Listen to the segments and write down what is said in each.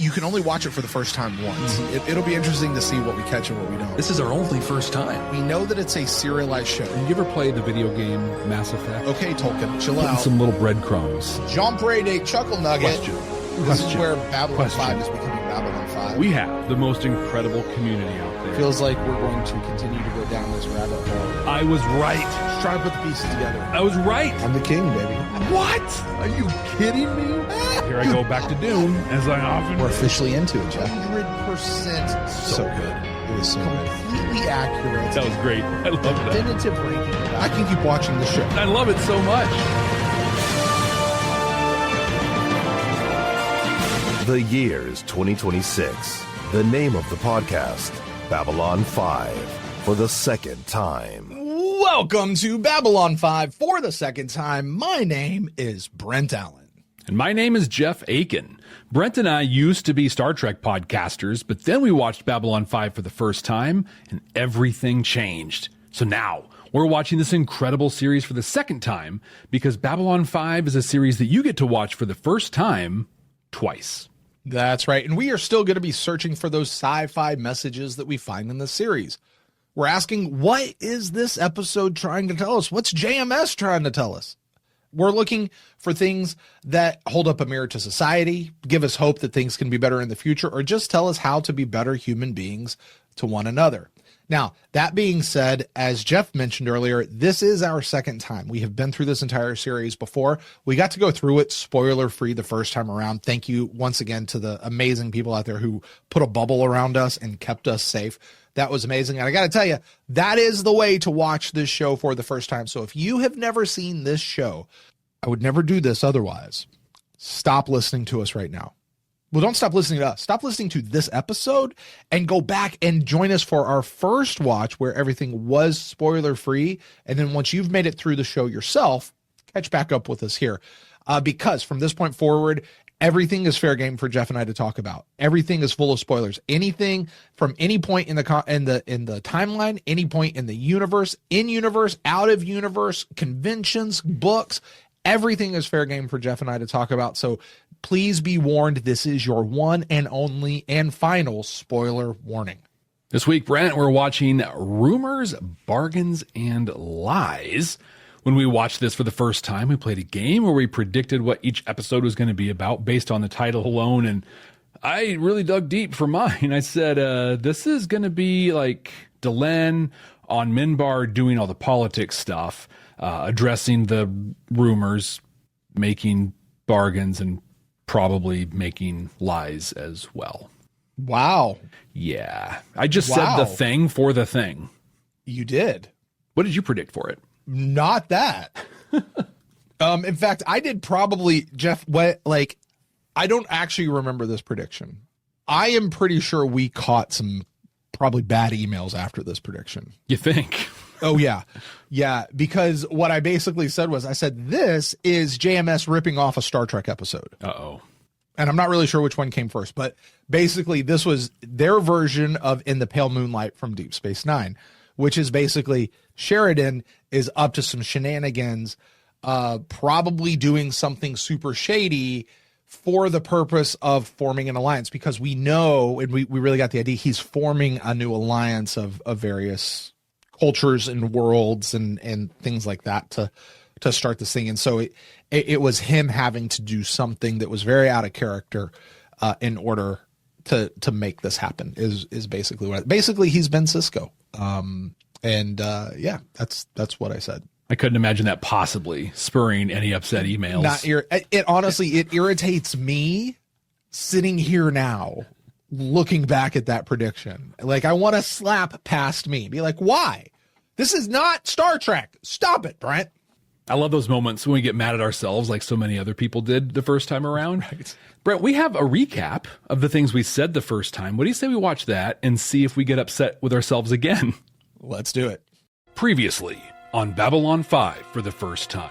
you can only watch it for the first time once. It'll be interesting to see what we catch and what we don't. This is our only first time. We know that it's a serialized show. Have you ever played the video game Mass Effect? Okay, Tolkien, chill Putting out. some little breadcrumbs. Jump Ray Chuckle Nugget. Question. This is where Babylon 5 is becoming Babylon 5. We have the most incredible community out there. Feels like we're going to continue to go down this rabbit hole. I was right. Just trying to put the pieces together. I was right. I'm the king, baby. What? Are you kidding me? Here I go back to Dune, as I often We're officially into it, Jeff. 100% so good. It was so completely accurate. That was great. I love that. Definitive ranking. I can keep watching the show. I love it so much. The year's 2026. The name of the podcast, Babylon 5, for the second time. Welcome to Babylon 5 for the second time. My name is Brent Allen. And my name is Jeff Akin. Brent and I used to be Star Trek podcasters, but then we watched Babylon 5 for the first time, and everything changed. So now, we're watching this incredible series for the second time, because Babylon 5 is a series that you get to watch for the first time twice. That's right. And we are still going to be searching for those sci-fi messages that we find in the series. We're asking, what is this episode trying to tell us? What's JMS trying to tell us? We're looking for things that hold up a mirror to society, give us hope that things can be better in the future, or just tell us how to be better human beings to one another. Now, that being said, as Jeff mentioned earlier, this is our second time. We have been through this entire series before. We got to go through it spoiler-free the first time around. Thank you once again to the amazing people out there who put a bubble around us and kept us safe. That was amazing. And I got to tell you, that is the way to watch this show for the first time. So if you have never seen this show, I would never do this otherwise. Stop listening to us right now. Well, don't stop listening to us. Stop listening to this episode and go back and join us for our first watch where everything was spoiler-free. And then once you've made it through the show yourself, catch back up with us here. Because from this point forward, everything is fair game for Jeff and I to talk about. Everything is full of spoilers. Anything from any point in the timeline, any point in the universe, in universe, out of universe, conventions, books, everything is fair game for Jeff and I to talk about. So please be warned, this is your one and only and final spoiler warning. This week, Brent, we're watching Rumors, Bargains, and Lies. When we watched this for the first time, we played a game where we predicted what each episode was going to be about based on the title alone, and I really dug deep for mine. I said, this is going to be like Delenn on Minbar doing all the politics stuff, addressing the rumors, making bargains, and probably making lies as well. Wow. Yeah. I just said the thing for the thing. You did. What did you predict for it? Not that. In fact, I did probably, Jeff, I don't actually remember this prediction. I am pretty sure we caught some probably bad emails after this prediction. You think? Oh, yeah. Yeah, because what I basically said was, I said, this is JMS ripping off a Star Trek episode. Uh-oh. And I'm not really sure which one came first, but basically this was their version of In the Pale Moonlight from Deep Space Nine, which is basically Sheridan is up to some shenanigans, probably doing something super shady for the purpose of forming an alliance, because we know, and we really got the idea, he's forming a new alliance of various cultures and worlds and things like that to start this thing. And so it was him having to do something that was very out of character in order to make this happen is basically what basically he's Ben Sisko. Yeah, that's what I said. I couldn't imagine that possibly spurring any upset emails. It honestly, it irritates me sitting here now looking back at that prediction. Like, I want to slap past me, be like, why? This is not Star Trek. Stop it, Brent. I love those moments when we get mad at ourselves like so many other people did the first time around. Right. Brent, we have a recap of the things we said the first time. What do you say we watch that and see if we get upset with ourselves again? Let's do it. Previously on Babylon 5 for the first time.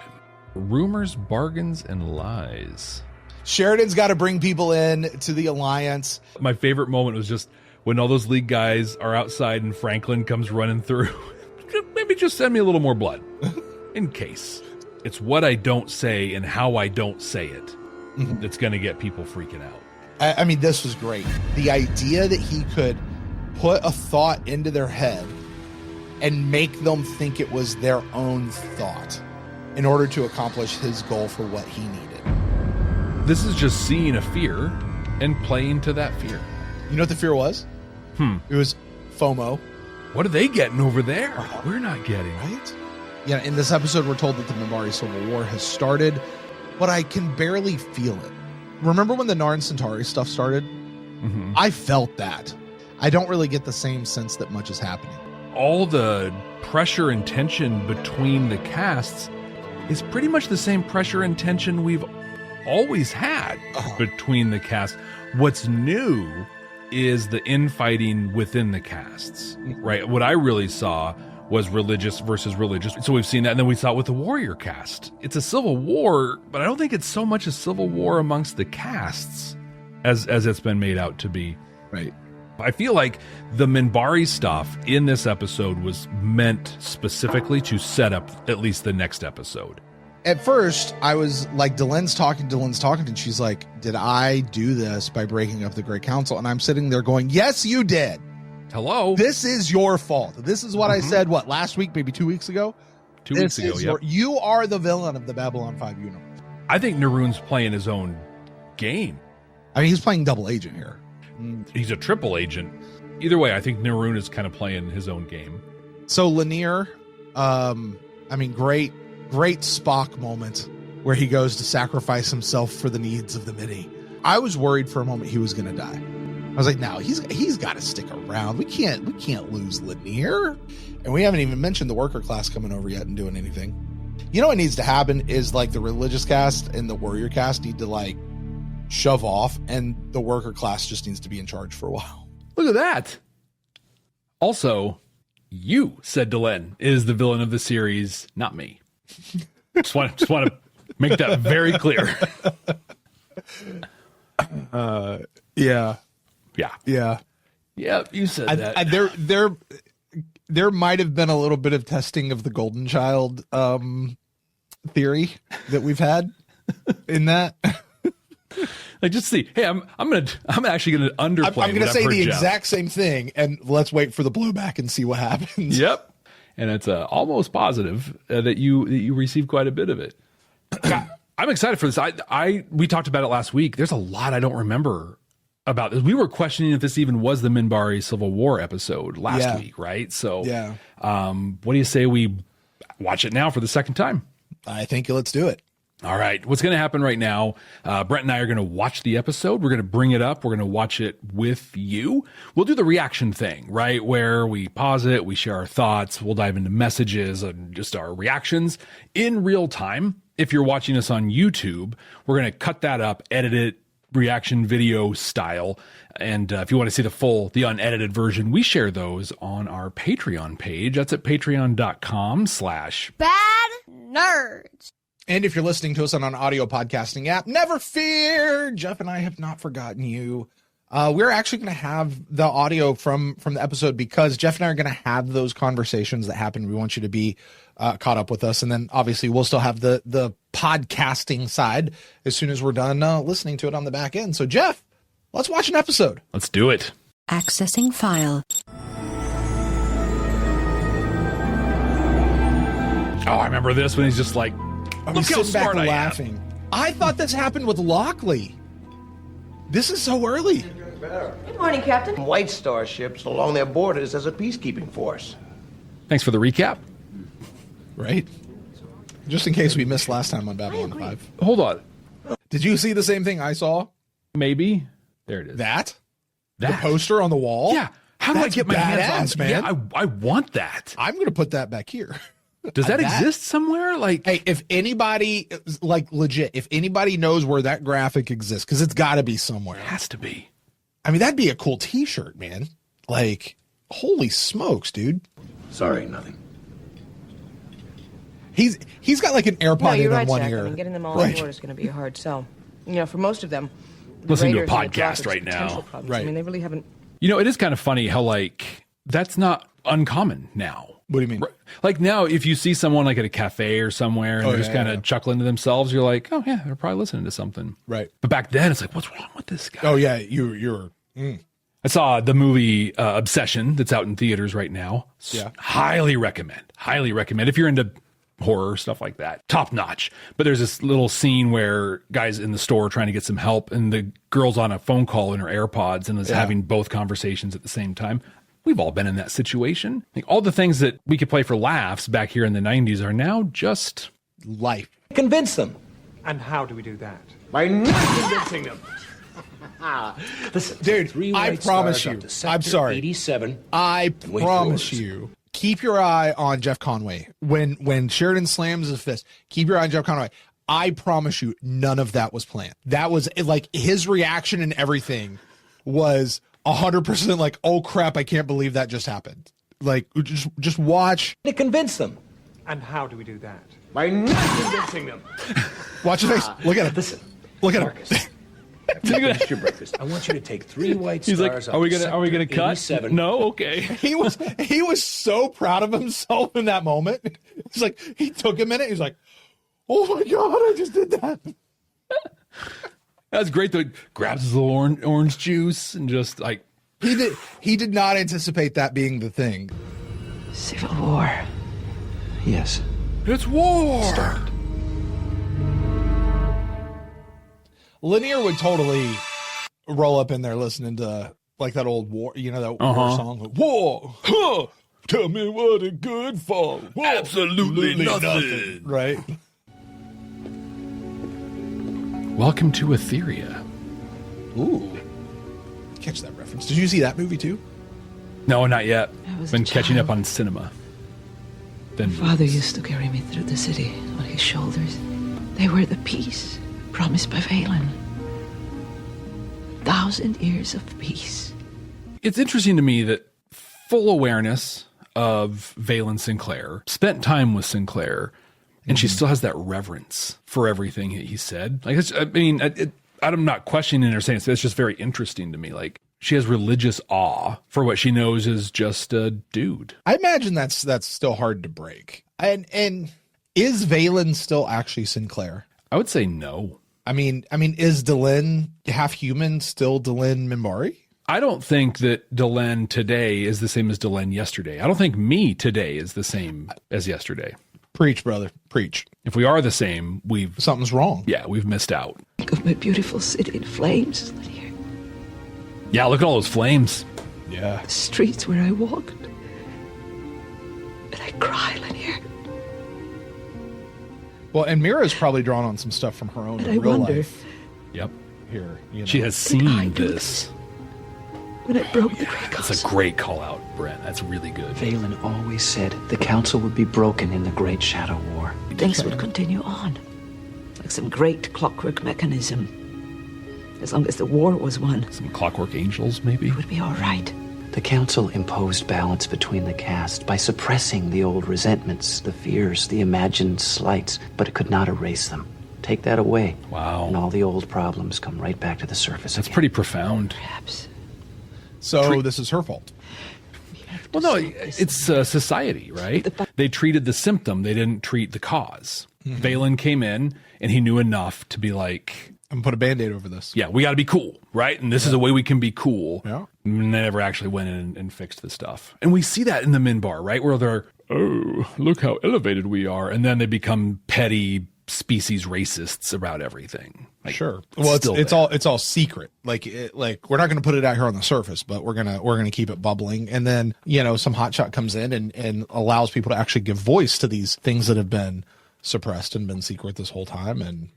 Rumors, Bargains, and Lies. Sheridan's got to bring people in to the Alliance. My favorite moment was just when all those League guys are outside and Franklin comes running through. Maybe just send me a little more blood. In case. It's what I don't say and how I don't say it that's going to get people freaking out. I mean, this was great. The idea that he could put a thought into their head and make them think it was their own thought in order to accomplish his goal for what he needed. This is just seeing a fear and playing to that fear. You know what the fear was? It was FOMO. What are they getting over there? We're not getting. Right? Yeah, in this episode, we're told that the Minbari Civil War has started, but I can barely feel it. Remember when the Narn Centauri stuff started? Mm-hmm. I felt that. I don't really get the same sense that much is happening. All the pressure and tension between the casts is pretty much the same pressure and tension we've always had between the casts. What's new is the infighting within the casts, right? What I really saw was religious versus religious. So we've seen that, and then we saw it with the warrior cast. It's a civil war, but I don't think it's so much a civil war amongst the casts as it's been made out to be. Right. I feel like the Minbari stuff in this episode was meant specifically to set up at least the next episode. At first, I was like, Dylan's talking, and she's like, did I do this by breaking up the Great Council? And I'm sitting there going, yes, you did. Hello. This is your fault. This is what I said, last week, maybe 2 weeks ago? 2 weeks ago, yeah. You are the villain of the Babylon 5 universe. I think Naroon's playing his own game. I mean, he's playing double agent here. He's a triple agent. Either way, I think Naroon is kind of playing his own game. So Lanier, great Spock moment where he goes to sacrifice himself for the needs of the Midi. I was worried for a moment he was going to die. I was like, no, he's got to stick around. We can't lose Lanier. And we haven't even mentioned the worker class coming over yet and doing anything. You know what needs to happen is like the religious cast and the warrior cast need to like shove off, and the worker class just needs to be in charge for a while. Look at that. Also, you, said Delenn, is the villain of the series, not me. Just want to make that very clear. Yeah. Yeah, you said that. There might have been a little bit of testing of the Golden Child theory that we've had in that. Like, just see. Hey, I'm actually gonna underplay. I'm gonna say the exact same thing, and let's wait for the blowback and see what happens. Yep. And it's almost positive that you received quite a bit of it. I'm excited for this. We talked about it last week. There's a lot I don't remember about this. We were questioning if this even was the Minbari Civil War episode last week, right? So, yeah. What do you say we watch it now for the second time? I think let's do it. All right. What's going to happen right now, Brent and I are going to watch the episode. We're going to bring it up. We're going to watch it with you. We'll do the reaction thing, right? Where we pause it, we share our thoughts, we'll dive into messages and just our reactions in real time. If you're watching us on YouTube, we're going to cut that up, edit it, reaction video style. And if you want to see the unedited version, we share those on our Patreon page. That's at patreon.com/badnerds. And if you're listening to us on an audio podcasting app, never fear. Jeff and I have not forgotten you. We're actually going to have the audio from the episode because Jeff and I are going to have those conversations that happen. We want you to be caught up with us. And then obviously we'll still have the podcasting side as soon as we're done listening to it on the back end. So Jeff, let's watch an episode. Let's do it. Accessing file. Oh, I remember this when he's just like, look how smart I laughing. I thought this happened with Lockley. This is so early. Good morning, Captain. White Star ships along their borders as a peacekeeping force. Thanks for the recap. Right? Just in case we missed last time on Babylon 5. Hold on. Did you see the same thing I saw? Maybe. There it is. That? The poster on the wall? Yeah. How do I get my hands on man? Yeah, I want that. I'm going to put that back here. Does that exist somewhere? Like, hey, if anybody, like legit, if anybody knows where that graphic exists, because it's got to be somewhere. It has to be. I mean, that'd be a cool T-shirt, man. Like, holy smokes, dude. Sorry, nothing. He's got like an AirPod in right, one Jack. ear. I mean, getting them all on board is going to be a hard sell. You know, for most of them, listening to a Raiders and the podcast Droppers right now. Right. I mean, they really haven't. You know, it is kind of funny how, like, that's not uncommon now. What do you mean? Like now, if you see someone like at a cafe or somewhere and they're just kind of chuckling to themselves, you're like, oh yeah, they're probably listening to something. Right. But back then, it's like, what's wrong with this guy? Oh yeah, you're. I saw the movie Obsession that's out in theaters right now. Yeah. Highly recommend. Highly recommend. If you're into horror, stuff like that. Top notch. But there's this little scene where guys in the store trying to get some help and the girl's on a phone call in her AirPods and is having both conversations at the same time. We've all been in that situation. Like all the things that we could play for laughs back here in the 90s are now just life. Convince them. And how do we do that? By not convincing them. Listen, Dude, three I white promise stars you. up to sector I'm sorry. 87. I wait for promise orders. you. Keep your eye on Jeff Conway. When Sheridan slams his fist, keep your eye on Jeff Conway. I promise you, none of that was planned. That was like his reaction and everything was 100% like, oh crap, I can't believe that just happened. Like, just watch. To convince them. And how do we do that? By not convincing them. Watch his face. Look at him. Listen. Look at Marcus, him. after you finish your breakfast, I want you to take 3 white He's stars like, up are we to gonna sector cut? 87. No, okay. He was so proud of himself in that moment. It's like he took a minute. He's like, oh my God, I just did that. That's great. Though. Grabs his little orange juice and just like He did not anticipate that being the thing. Civil War. Yes. it's war. Start. Linear would totally roll up in there listening to like that old war, that war song. Like, war, huh, tell me what it good for. War. Absolutely nothing. Right? Welcome to Etheria. Ooh. Catch that reference. Did you see that movie too? No, not yet. I was Been a catching child. up on cinema. Then Father used to carry me through the city on his shoulders. They were the peace promised by Valen. 1,000 years of peace. it's interesting to me that full awareness of Valen Sinclair, spent time with Sinclair, and she still has that reverence for everything he said. Like, I'm not questioning her saying it's just very interesting to me. Like, she has religious awe for what she knows is just a dude. I imagine that's still hard to break. And is Valen still actually Sinclair? I would say no. I mean, is Delenn half human still Delenn Minbari? I don't think that Delenn today is the same as Delenn yesterday. I don't think me today is the same as yesterday. Preach, brother, preach. If we are the same, Something's wrong. we've missed out. Think of my beautiful city in flames, Lydia. Yeah, look at all those flames. Yeah. The streets where I walked. And I cry, Lydia. Well, and Mira's probably drawn on some stuff from her own And I real wonder, life Yep. here. She has Did I seen do this. when I broke the Great That's Council. a great call out, Brent. That's really good. Valen always said the council would be broken in the Great Shadow War. Things would continue on. Like some great clockwork mechanism. As long as the war was won, Some Clockwork Angels, maybe? it would be all right. The council imposed balance between the caste by suppressing the old resentments, the fears, the imagined slights, but it could not erase them. Take that away. Wow. And all the old problems come right back to the surface That's again. pretty profound. Perhaps. So this is her fault. Well, no, it's society, right? They treated the symptom. They didn't treat the cause. Valen came in, and he knew enough to be like, I'm gonna put a Band-Aid over this. yeah, we got to be cool, right? And this is a way we can be cool. Yeah. And they never actually went in and fixed the stuff. And we see that in the Minbar, right? Where they're, oh, look how elevated we are. And then they become petty species racists about everything. Like, Sure. Well, still it's there. all secret. Like we're not going to put it out here on the surface, but we're gonna keep it bubbling. And then some hotshot comes in and allows people to actually give voice to these things that have been suppressed and been secret this whole time. And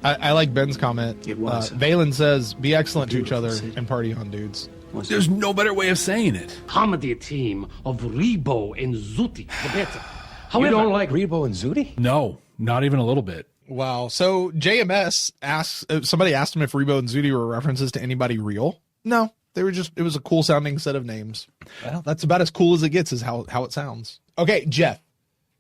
I like Ben's comment. It was. Valen says, "Be excellent to each other Beautiful city. and party on dudes." There's no better way of saying it. comedy team of Rebo and Zuti, the better. You However, don't like Rebo and Zudi? No, not even a little bit. Wow. So JMS asks, somebody asked him if Rebo and Zudi were references to anybody real. No, they were just, it was a cool sounding set of names. Well, that's about as cool as it gets, is how it sounds. Okay, Jeff,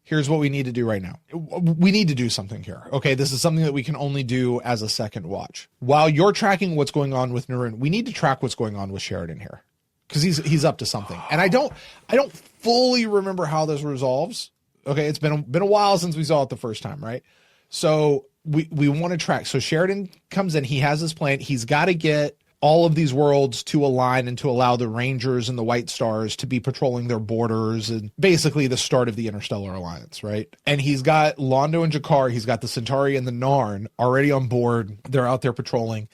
here's what we need to do right now. We need to do something here. Okay, this is something that we can only do as a second watch. While you're tracking what's going on with Narun, we need to track what's going on with Sheridan here. because he's up to something. And I don't fully remember how this resolves. Okay, it's been a while since we saw it the first time, right? So we want to track. So Sheridan comes in. He has his plan. He's got to get all of these worlds to align and to allow the Rangers and the White Stars to be patrolling their borders and basically the start of the Interstellar Alliance, right? And he's got Londo and Jakar, he's got the Centauri and the Narn already on board. They're out there patrolling.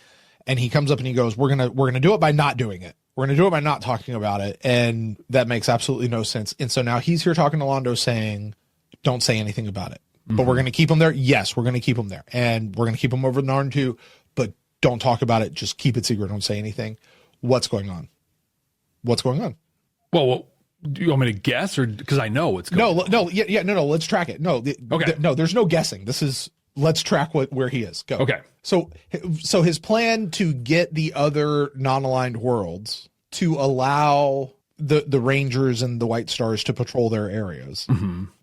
And he comes up and he goes, we're gonna do it by not doing it. We're gonna do it by not talking about it. And that makes absolutely no sense. And so now he's here talking to Londo saying, don't say anything about it. But we're gonna keep him there. Yes, we're gonna keep him there. And we're gonna keep him over the Narn too. But don't talk about it. Just keep it secret. Don't say anything. What's going on? What's going on? Well, do you want me to guess, or because I know what's going on? No. Let's track it. No, no. There's no guessing. This is let's track where he is. Go. Okay. So his plan to get the other non-aligned worlds to allow the Rangers and the White Stars to patrol their areas.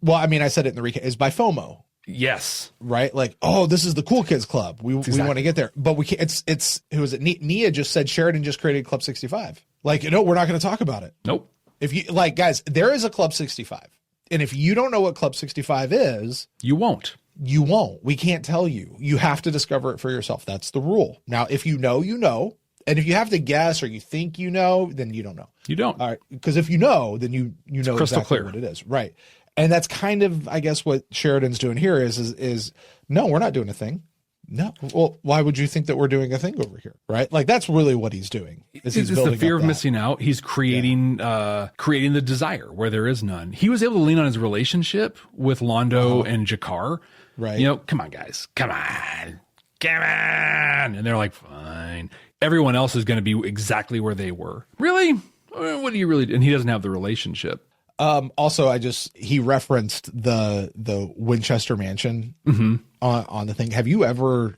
Well, I mean, I said it in the recap, is by FOMO. Yes. Right? Like, oh, this is the cool kids club. We want to get there. But we can't, it's who was it? Nia just said Sheridan just created Club 65. Like, no, we're not going to talk about it. Nope. If you like, guys, there is a Club 65. And if you don't know what Club 65 is, you won't. We can't tell you. You have to discover it for yourself. That's the rule. Now, if you know, you know. And if you have to guess or you think you know, then you don't know. You don't. All right. Because if you know, then you know exactly what it is. Right. And that's kind of, I guess, what Sheridan's doing here is no, we're not doing a thing. No. Well, why would you think that we're doing a thing over here? Right. Like, that's really what he's doing. It's the fear of missing out. He's creating the desire where there is none. He was able to lean on his relationship with Londo and Jakar. Right. You know, come on, guys. Come on. And they're like, fine. Everyone else is going to be exactly where they were. Really? What do you really do? And he doesn't have the relationship. Also, he referenced the Winchester Mansion on the thing. Have you ever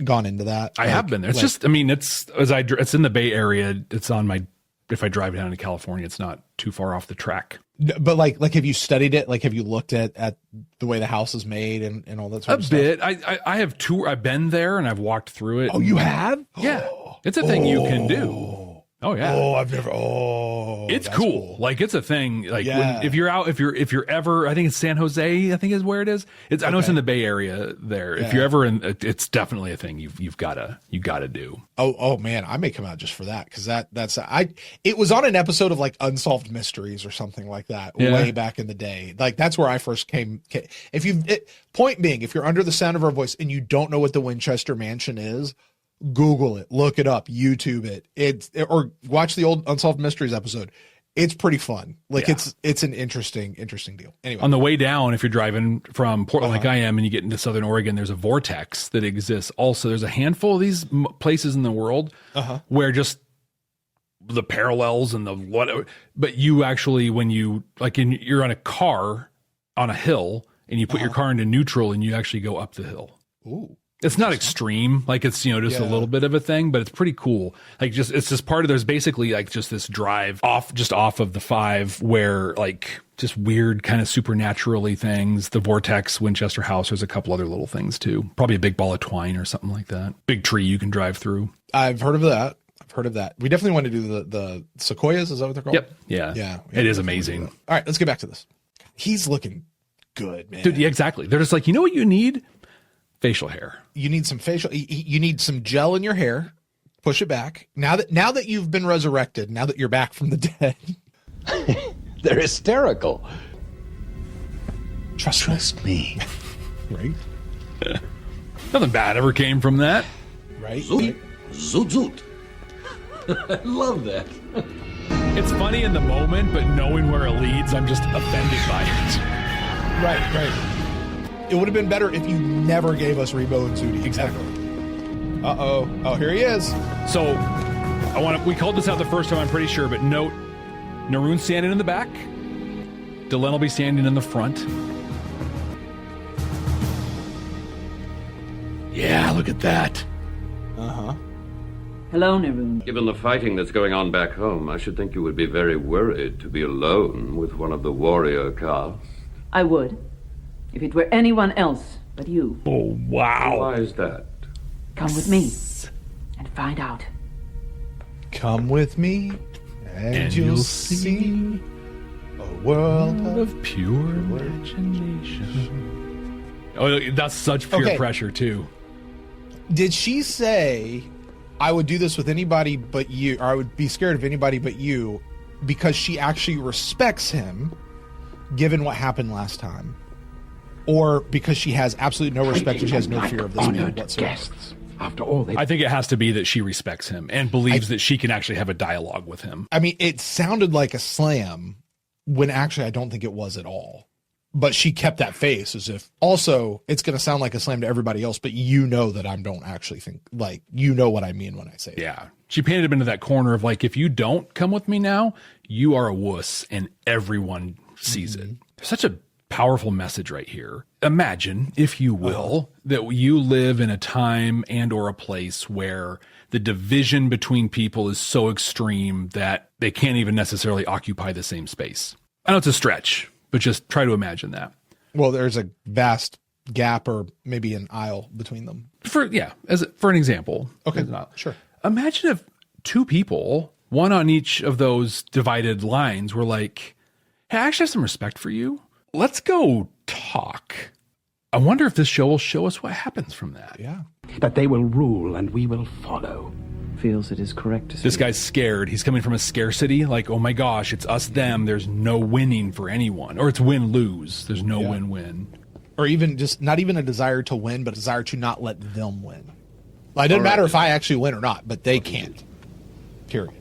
gone into that? I have been there. It's just, I mean, it's in the Bay Area. It's on if I drive down to California, it's not too far off the track. But like, have you studied it? Like, have you looked at the way the house is made and all that sort of stuff? A bit. I have I've been there and I've walked through it. Oh, you have? Yeah. It's a thing you can do. Oh yeah. Oh, I've never. Oh, it's cool. Like, it's a thing. Like, if you're ever, I think it's San Jose, I think is where it is. I know it's in the Bay Area there. Yeah. If you're ever in, it's definitely a thing you've got to do. Oh man, I may come out just for that. Cause it was on an episode of like Unsolved Mysteries or something like that way back in the day. Like, that's where I first came. Point being, if you're under the sound of our voice and you don't know what the Winchester Mansion is, Google it, look it up, YouTube it. Or watch the old Unsolved Mysteries episode. It's pretty fun. Like, it's an interesting deal. Anyway, on the way down, if you're driving from Portland like I am, and you get into Southern Oregon, there's a vortex that exists. Also, there's a handful of these places in the world where just the parallels and the whatever. But you actually, when you you're on a car on a hill and you put your car into neutral and you actually go up the hill. Ooh. It's not extreme, like it's, just a little bit of a thing, but it's pretty cool. Like, it's just part of, there's basically like just this drive off of the 5 where like just weird kind of supernaturally things, the vortex, Winchester House, there's a couple other little things too. Probably a big ball of twine or something like that. Big tree you can drive through. I've heard of that. We definitely want to do the sequoias. Is that what they're called? Yep. Yeah. It is amazing. All right, let's get back to this. He's looking good, man. Dude, yeah, exactly. They're just like, you know what you need? Facial hair. You need some you need some gel in your hair. Push it back. Now that you've been resurrected, now that you're back from the dead. They're hysterical. Trust me. Right? Nothing bad ever came from that. Right? Zoot. Zoot. I love that. It's funny in the moment, but knowing where it leads, I'm just offended by it. Right. It would have been better if you never gave us Rebo and Zudi. Exactly. Uh-oh. Oh, here he is. So, we called this out the first time, I'm pretty sure, but note, Naroon's standing in the back. Delenn will be standing in the front. Yeah, look at that. Hello, Naroon. Given the fighting that's going on back home, I should think you would be very worried to be alone with one of the warrior caste. I would. If it were anyone else but you. Oh, wow. Why is that? Come with me and find out. Come with me And you'll see a world of pure imagination. Oh, that's such peer pressure, too. Did she say, I would do this with anybody but you, or I would be scared of anybody but you, because she actually respects him, given what happened last time? Or because she has absolutely no respect and she has no fear of this man whatsoever? After all, I think it has to be that she respects him and believes that she can actually have a dialogue with him. I mean, it sounded like a slam when actually I don't think it was at all. But she kept that face as if, also, it's going to sound like a slam to everybody else, but you know that I don't actually think, like, you know what I mean when I say it. Yeah. She painted him into that corner of like, if you don't come with me now, you are a wuss and everyone sees it. Such a powerful message right here. Imagine, if you will, that you live in a time and or a place where the division between people is so extreme that they can't even necessarily occupy the same space. I know it's a stretch, but just try to imagine that. Well, there's a vast gap or maybe an aisle between them. For an example. Okay, sure. Imagine if two people, one on each of those divided lines, were like, hey, I actually have some respect for you. Let's go talk. I wonder if this show will show us what happens from that. Yeah. That they will rule and we will follow. Feels it is correct to say. This guy's scared. He's coming from a scarcity. Like, oh my gosh, it's us, them. There's no winning for anyone. Or it's win-lose. There's no win-win. Or even just not even a desire to win, but a desire to not let them win. Like, it doesn't matter if I actually win or not, but they can't. Period.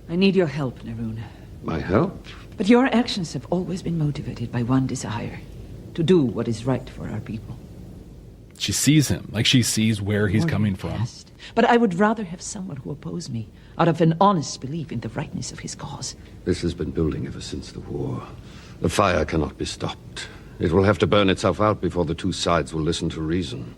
I need your help, Naroon. My help? But your actions have always been motivated by one desire. To do what is right for our people. She sees him. Like, she sees where he's coming from. But I would rather have someone who opposed me out of an honest belief in the rightness of his cause. This has been building ever since the war. The fire cannot be stopped. It will have to burn itself out before the two sides will listen to reason.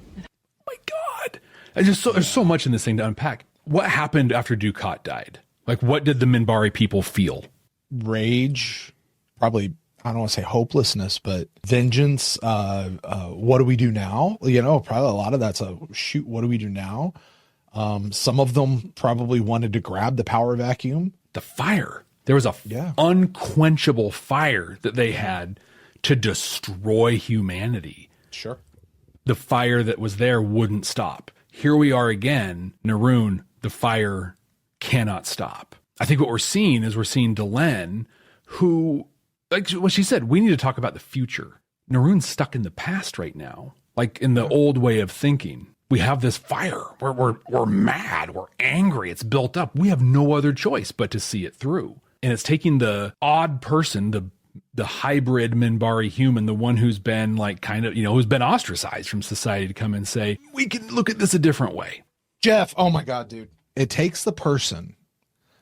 My God. There's so much in this thing to unpack. What happened after Dukat died? Like, what did the Minbari people feel? Rage, probably, I don't want to say hopelessness, but vengeance. What do we do now? You know, probably a lot of that's shoot, what do we do now? Some of them probably wanted to grab the power vacuum. The fire. There was a unquenchable fire that they had to destroy humanity. Sure. The fire that was there wouldn't stop. Here we are again, Naroon, the fire cannot stop. I think what we're seeing is Delenn, who, like what she said, we need to talk about the future. Naroon's stuck in the past right now, like in the old way of thinking. We have this fire. We're mad. We're angry. It's built up. We have no other choice but to see it through. And it's taking the odd person, the hybrid Minbari human, the one who's been like kind of, who's been ostracized from society, to come and say, we can look at this a different way. Jeff, oh my God, dude. It takes the person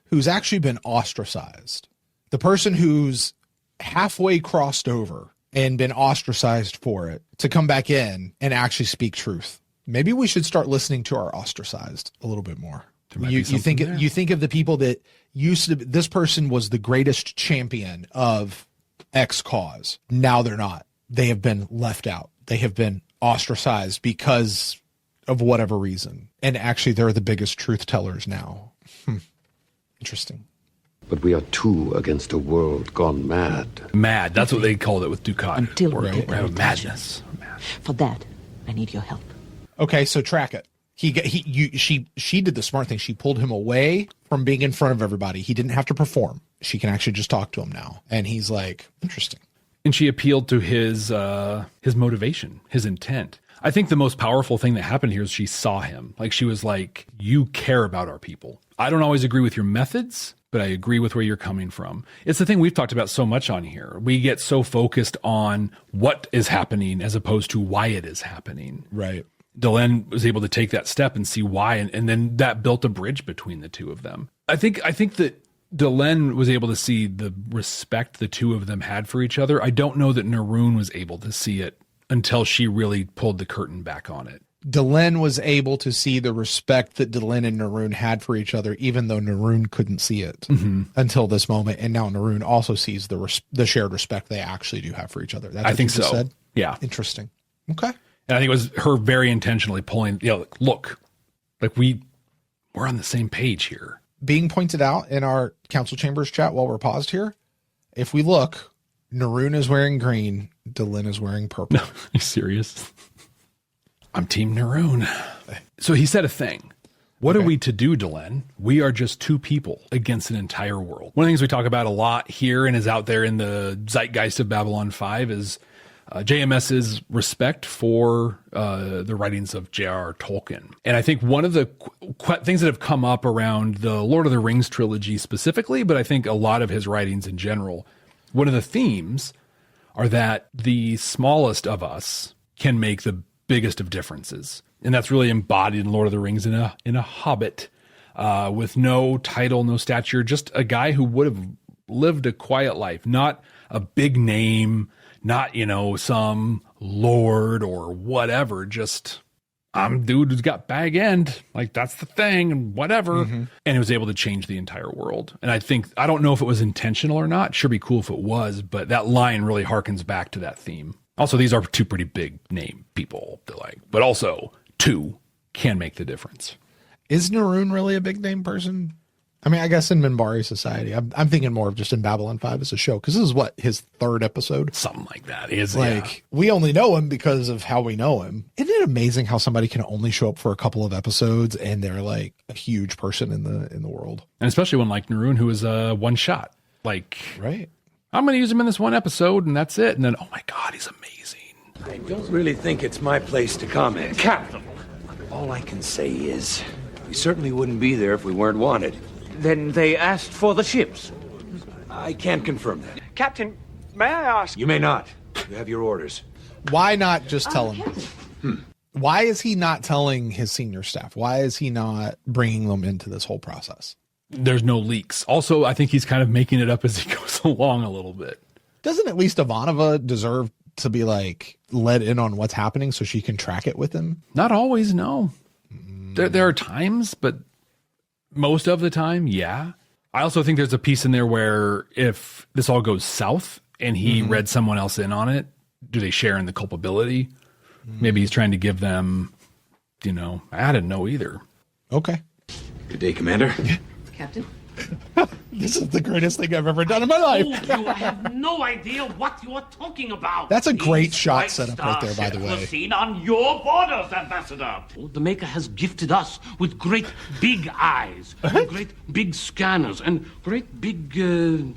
who's actually been ostracized, the person who's halfway crossed over and been ostracized for it, to come back in and actually speak truth. Maybe we should start listening to our ostracized a little bit more. You think of the people that used to, this person was the greatest champion of X cause. Now they're not. They have been left out. They have been ostracized because of whatever reason. And actually they're the biggest truth tellers now. Interesting. But we are two against a world gone mad. Mad. That's what they called it with Dukat. Until we have madness. For that, I need your help. Okay, so track it. She did the smart thing. She pulled him away from being in front of everybody. He didn't have to perform. She can actually just talk to him now. And he's like, interesting. And she appealed to his motivation, his intent. I think the most powerful thing that happened here is she saw him. Like, she was like, you care about our people. I don't always agree with your methods, but I agree with where you're coming from. It's the thing we've talked about so much on here. We get so focused on what is happening as opposed to why it is happening. Right. Delenn was able to take that step and see why, and then that built a bridge between the two of them. I think that Delenn was able to see the respect the two of them had for each other. I don't know that Naroon was able to see it until she really pulled the curtain back on it. Delenn was able to see the respect that Delenn and Naroon had for each other, even though Naroon couldn't see it until this moment. And now Naroon also sees the shared respect they actually do have for each other. That's what I think you just so. said? Yeah. Interesting. Okay. And I think it was her very intentionally pulling, look, like we're on the same page here. being pointed out in our council chambers chat while we're paused here. If we look, Naroon is wearing green. Dylan is wearing purple. No, are you serious? I'm Team Naroon. So he said a thing. What are we to do, Dylan? We are just two people against an entire world. One of the things we talk about a lot here and is out there in the zeitgeist of Babylon 5 is JMS's respect for the writings of J.R.R. Tolkien. And I think one of the things that have come up around the Lord of the Rings trilogy specifically, but I think a lot of his writings in general, one of the themes are that the smallest of us can make the biggest of differences. And that's really embodied in Lord of the Rings in a hobbit with no title, no stature, just a guy who would have lived a quiet life, not a big name, not, some lord or whatever, just I'm dude who's got bag end. Like, that's the thing and whatever. Mm-hmm. And he was able to change the entire world. And I don't know if it was intentional or not. Sure be cool if it was, but that line really harkens back to that theme. Also, these are two pretty big name people, but also two can make the difference. Is Naroon really a big name person? I mean, I guess in Minbari society, I'm thinking more of just in Babylon 5 as a show, because this is his third episode? Something like that. Is we only know him because of how we know him. Isn't it amazing how somebody can only show up for a couple of episodes and they're like a huge person in the world? And especially one like Naroon, who is one shot. Right. I'm going to use him in this one episode and that's it. And then, oh my God, he's amazing. I don't really think it's my place to comment. Captain! All I can say is, we certainly wouldn't be there if we weren't wanted. Then they asked for the ships. I can't confirm that. Captain, may I ask? You may not. You have your orders. Why not just tell him? Why is he not telling his senior staff? Why is he not bringing them into this whole process? There's no leaks. Also, I think he's kind of making it up as he goes along a little bit. Doesn't at least Ivanova deserve to be let in on what's happening so she can track it with him? Not always, no. There are times, but most of the time, yeah. I also think there's a piece in there where if this all goes south and he read someone else in on it, do they share in the culpability? Maybe he's trying to give them, I didn't know either. Okay. Good day, Commander. Captain? This is the greatest thing I've ever done in my life. You have no idea what you are talking about. That's a great shot setup right there, by the way. Seen on your borders, Ambassador. The Maker has gifted us with great big eyes, and great big scanners, and great big. No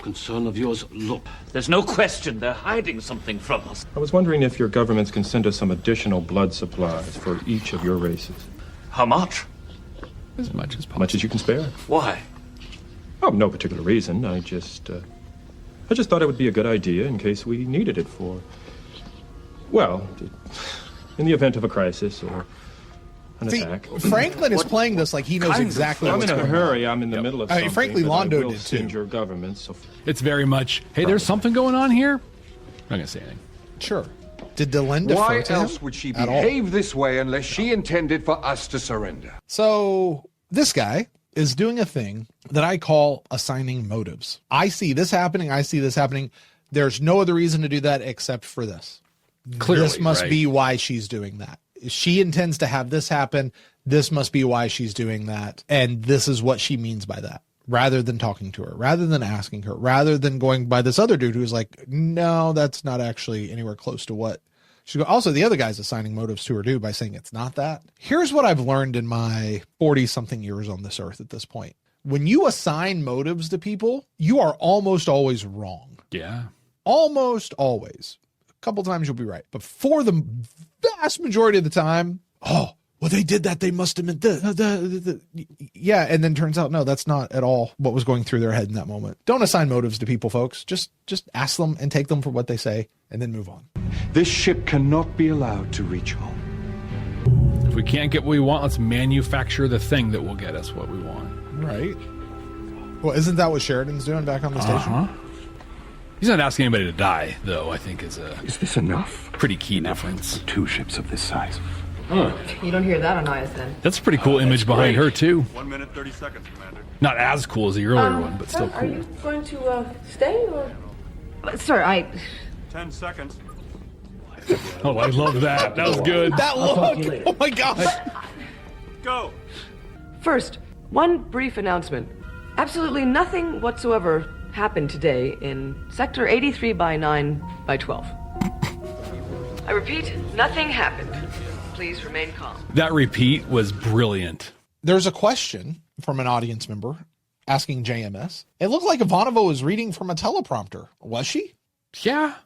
concern of yours. Look, there's no question they're hiding something from us. I was wondering if your governments can send us some additional blood supplies for each of your races. How much? As much as possible. Much as you can spare. Why? Oh, no particular reason. I just thought it would be a good idea in case we needed it for, in the event of a crisis or an attack. Franklin is playing this like he knows exactly what's going on. I'm in a hurry. I'm in the middle of something. Frankly, Londo did too. too. Your government, so it's very much, hey, there's something going on here. I'm not going to say anything. Sure. Did Dylan defer Why to him? else would she behave this way unless she intended for us to surrender? So this guy is doing a thing that I call assigning motives. I see this happening. There's no other reason to do that except for this. Clearly, this must be why she's doing that. She intends to have this happen. This must be why she's doing that. And this is what she means by that. Rather than talking to her, rather than asking her, rather than going by this other dude who's like, no, that's not actually anywhere close to what she go. Also, the other guy's assigning motives to her dude by saying it's not that. Here's what I've learned in my 40 something years on this earth at this point. When you assign motives to people, you are almost always wrong. Yeah. Almost always. A couple times you'll be right. But for the vast majority of the time, well, they did that. They must have meant this. Yeah, and then turns out, no, that's not at all what was going through their head in that moment. Don't assign motives to people, folks. Just ask them and take them for what they say and then move on. This ship cannot be allowed to reach home. If we can't get what we want, let's manufacture the thing that will get us what we want. Right. Well, isn't that what Sheridan's doing back on the station? He's not asking anybody to die, though, I think is this enough? Pretty key difference. For 2 ships of this size. You don't hear that on ISN. That's a pretty cool image behind her, too. 1 minute, 30 seconds, Commander. Not as cool as the earlier one, but still cool. Are you going to stay or? Sir, 10 seconds. Oh, I love that. That was good. That look. Oh, my God. Go. First, one brief announcement. Absolutely nothing whatsoever happened today in Sector 83 by 9 by 12. I repeat, nothing happened. Please remain calm. That repeat was brilliant. There's a question from an audience member asking JMS. It looked like Ivanova was reading from a teleprompter. Was she? Yeah.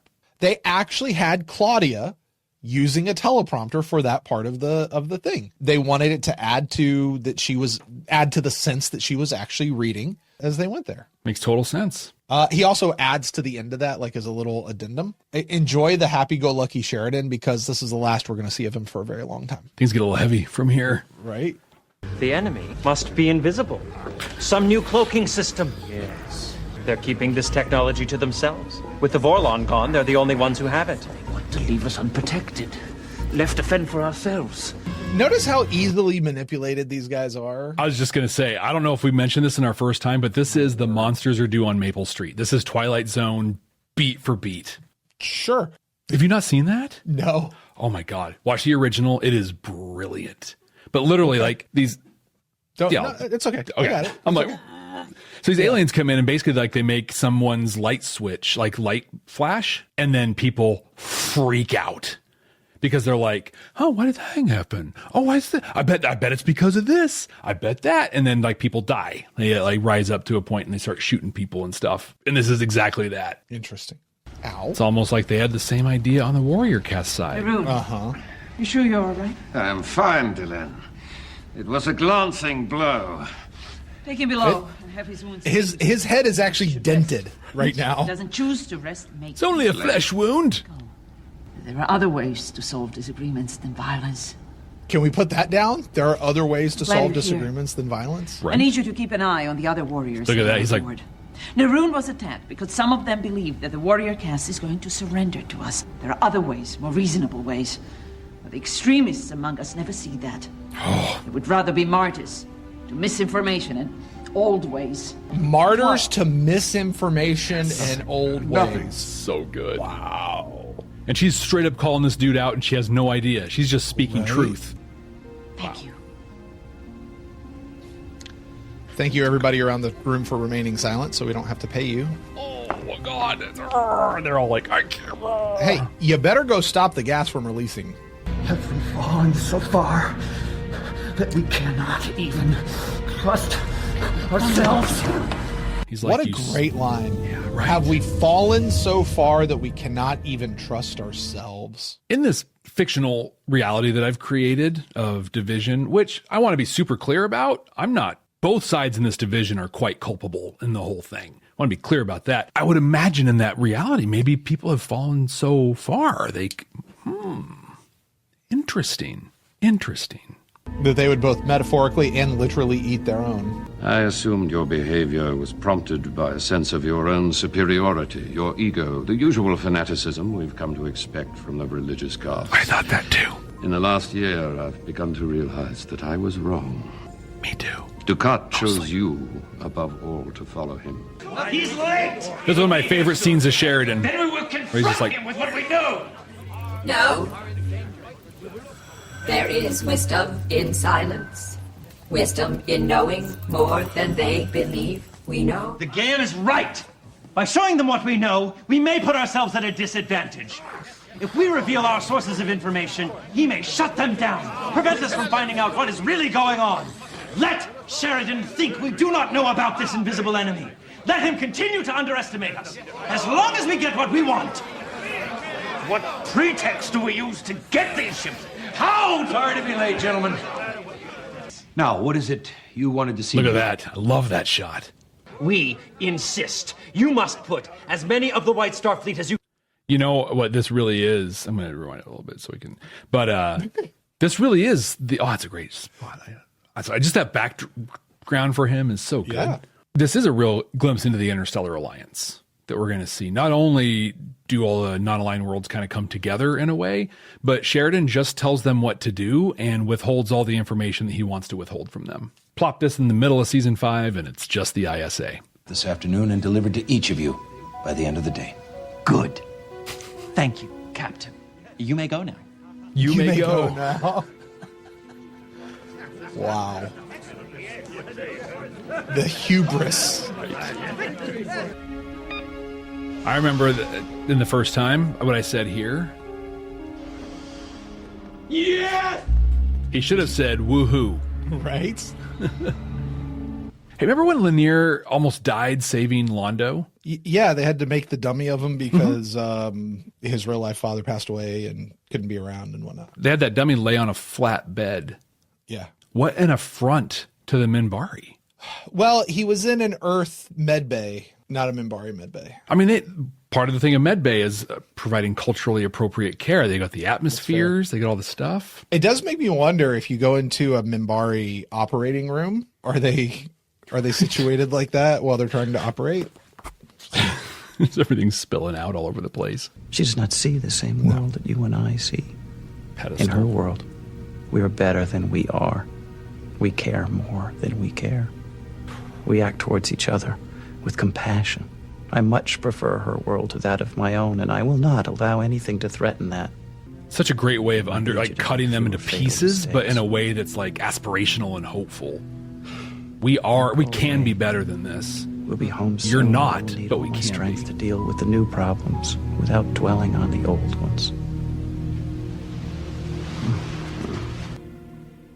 They actually had Claudia using a teleprompter for that part of the thing. They wanted it to add to the sense that she was actually reading as they went there. Makes total sense. He also adds to the end of that, like as a little addendum. Enjoy the happy-go-lucky Sheridan, because this is the last we're going to see of him for a very long time. Things get a little heavy from here. Right? The enemy must be invisible. Some new cloaking system. Yes. They're keeping this technology to themselves. With the Vorlon gone, they're the only ones who have it. They want to leave us unprotected, left to fend for ourselves. Notice how easily manipulated these guys are. I was just going to say, I don't know if we mentioned this in our first time, but this is The Monsters Are Due on Maple Street. This is Twilight Zone beat for beat. Sure. Have you not seen that? No. Oh my God. Watch the original. It is brilliant. But literally, like these. No, it's okay. I got it. I'm like, so these aliens come in and basically like they make someone's light switch, like light flash, and then people freak out. Because they're like, oh, why did that thing happen? Oh, why is that? I bet it's because of this. I bet that. And then like people die. They like rise up to a point and they start shooting people and stuff. And this is exactly that. Interesting. Ow. It's almost like they had the same idea on the Warrior Cast side. Uh-huh. You sure you're all right? I'm fine, Dylan. It was a glancing blow. Take him below and have his wounds. His head is actually dented right now. He doesn't choose to rest. It's only a flesh wound. There are other ways to solve disagreements than violence. Can we put that down? There are other ways to solve Here. disagreements than violence? I need you to keep an eye on the other warriors. Look at that. He's like, Naroon was attacked because some of them believe that the warrior caste is going to surrender to us. There are other ways, more reasonable ways. But the extremists among us never see that. They would rather be martyrs to misinformation and old ways. Martyrs to misinformation and old ways. So good. Wow. And she's straight up calling this dude out and she has no idea. She's just speaking truth. Thank you. Thank you, everybody around the room, for remaining silent so we don't have to pay you. Oh, my God. They're all like, I can't. Hey, you better go stop the gas from releasing. Have we fallen so far that we cannot even trust ourselves? He's like, what a great line. Yeah, right. Have we fallen so far that we cannot even trust ourselves? In this fictional reality that I've created of division, which I want to be super clear about, I'm not. Both sides in this division are quite culpable in the whole thing. I want to be clear about that. I would imagine in that reality, maybe people have fallen so far. Interesting. That they would both metaphorically and literally eat their own. I assumed your behavior was prompted by a sense of your own superiority, your ego, the usual fanaticism we've come to expect from the religious caste. I thought that too. In the last year, I've begun to realize that I was wrong. Me too. Ducat chose you above all to follow him. He's late! This is one of my favorite scenes of Sheridan. Then we will confront him with what we know. No. There is wisdom in silence. Wisdom in knowing more than they believe we know. The game is right. By showing them what we know, we may put ourselves at a disadvantage. If we reveal our sources of information, he may shut them down, prevent us from finding out what is really going on. Let Sheridan think we do not know about this invisible enemy. Let him continue to underestimate us, as long as we get what we want. What pretext do we use to get these ships? How? Sorry to be late, gentlemen. Now, what is it you wanted to see? Look at that. I love that shot. We insist. You must put as many of the White Star Fleet as you... You know what this really is? I'm going to rewind it a little bit so we can... But this really is the... Oh, it's a great spot. Just that background for him is so good. Yeah. This is a real glimpse into the Interstellar Alliance that we're going to see. Not only do all the non-aligned worlds kind of come together in a way, but Sheridan just tells them what to do and withholds all the information that he wants to withhold from them. Plop this in the middle of season 5 and it's just the ISA. This afternoon and delivered to each of you by the end of the day. Good. Thank you, Captain. You may go now. You may go now. Wow. The hubris. I remember in the first time what I said here. Yes! He should have said woohoo. Right? Hey, remember when Lanier almost died saving Londo? Yeah, they had to make the dummy of him because his real life father passed away and couldn't be around and whatnot. They had that dummy lay on a flat bed. Yeah. What an affront to the Minbari. Well, he was in an Earth medbay, not a Minbari medbay. I mean, part of the thing of medbay is providing culturally appropriate care. They got the atmospheres, they got all the stuff. It does make me wonder if you go into a Minbari operating room, are they situated like that while they're trying to operate? Everything's spilling out all over the place. She does not see the same world that you and I see. In her world, we are better than we are. We care more than we care. We act towards each other with compassion. I much prefer her world to that of my own, and I will not allow anything to threaten that. Such a great way of cutting them into pieces, but in a way that's like aspirational and hopeful. We can be better than this. We'll be home soon. You're not, we'll need but all we my can strength be. to deal with the new problems without dwelling on the old ones.